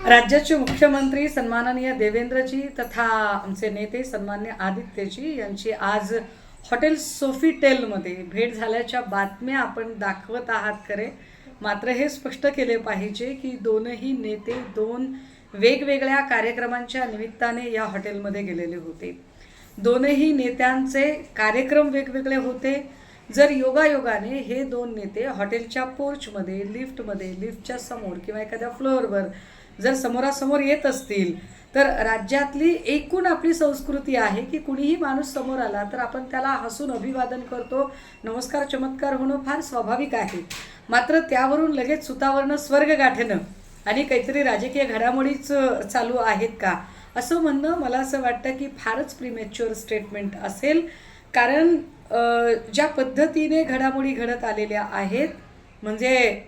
राज्याचे मुख्यमंत्री सन्माननीय देवेंद्रजी तथा आमचे नेते सन्मान्य आदित्यजी यांची आज हॉटेल सोफिटेलमध्ये भेट झाल्याच्या बातम्या आपण दाखवत आहात खरे. मात्र हे स्पष्ट केले पाहिजे की दोनही नेते दोन वेगवेगळ्या कार्यक्रमांच्या निमित्ताने या हॉटेलमध्ये गेलेले होते. दोनही नेत्यांचे कार्यक्रम वेगवेगळे होते. जर योगायोगाने हे दोन नेते हॉटेलच्या पोर्चमध्ये, लिफ्टच्या समोर किंवा एखाद्या फ्लोअरवर जर समोरासमोर येत असतील तर राज्यातली एकूण आपली संस्कृती आहे की कुणीही माणूस समोर आला तर आपण त्याला हसून अभिवादन करतो. नमस्कार चमत्कार होणं फार स्वाभाविक आहे. मात्र त्यावरून लगेच सुतावरनं स्वर्ग गाठणं आणि काहीतरी राजकीय घडामोडीच चालू आहेत का असं म्हणणं मला असं वाटतं की फारच प्रीमॅच्युअर स्टेटमेंट असेल. कारण ज्या पद्धतीने घडामोडी घडत आलेल्या आहेत म्हणजे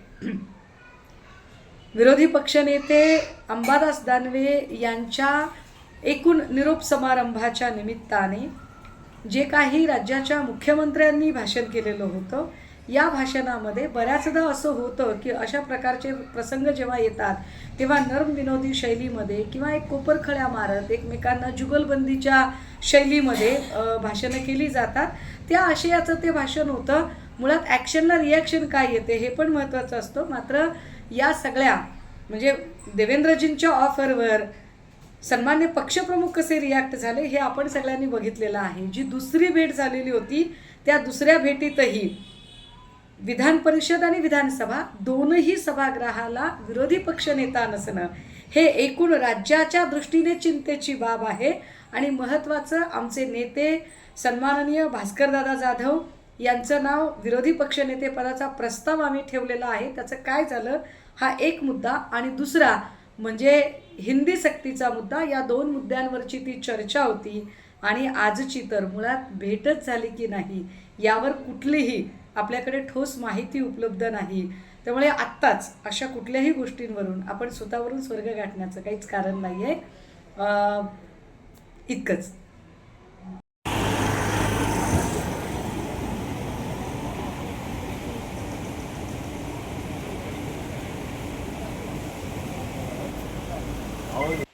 विरोधी पक्षनेते अंबादास दानवे यांच्या एकूण निरोप समारंभाच्या निमित्ताने जे काही राज्याच्या मुख्यमंत्र्यांनी भाषण केलेलं होतं या भाषणामध्ये बऱ्याचदा असं होतं की अशा प्रकारचे प्रसंग जेव्हा येतात तेव्हा नर्म विनोदी शैलीमध्ये किंवा एक कोपरखळ्या मारत एकमेकांना जुगलबंदीच्या शैलीमध्ये भाषणं केली जातात. त्या आशयाचं ते भाषण होतं. मुळात ॲक्शनला रिॲक्शन काय येते हे पण महत्त्वाचं असतं. मात्र या सगळ्या म्हणजे देवेंद्रजींच्या ऑफरवर सन्मान्य पक्षप्रमुख कसे रिॲक्ट झाले हे आपण सगळ्यांनी बघितलेलं आहे. जी दुसरी भेट झालेली होती त्या दुसऱ्या भेटीतही विधान परिषद आणि विधानसभा दोनही सभागृहाला विरोधी पक्षनेता नसणं हे एकूण राज्याच्या दृष्टीने चिंतेची बाब आहे. आणि महत्त्वाचं आमचे नेते सन्माननीय भास्करदादा जाधव यांचं नाव विरोधी पक्षनेतेपदाचा प्रस्ताव आम्ही ठेवलेला आहे. त्याचं काय झालं हा एक मुद्दा. आणि दुसरा म्हणजे हिंदी सक्तीचा मुद्दा. या दोन मुद्द्यांवरची ती चर्चा होती आणि आजची तर मुळात भेटच झाली की नाही यावर कुठलीही आपल्याकडे ठोस माहिती उपलब्ध नाही. त्यामुळे आत्ताच अशा कुठल्याही गोष्टींवरून आपण स्वतःवरून स्वर्ग गाठण्याचं काहीच कारण नाही आहे. इतकंच. ಹೌದು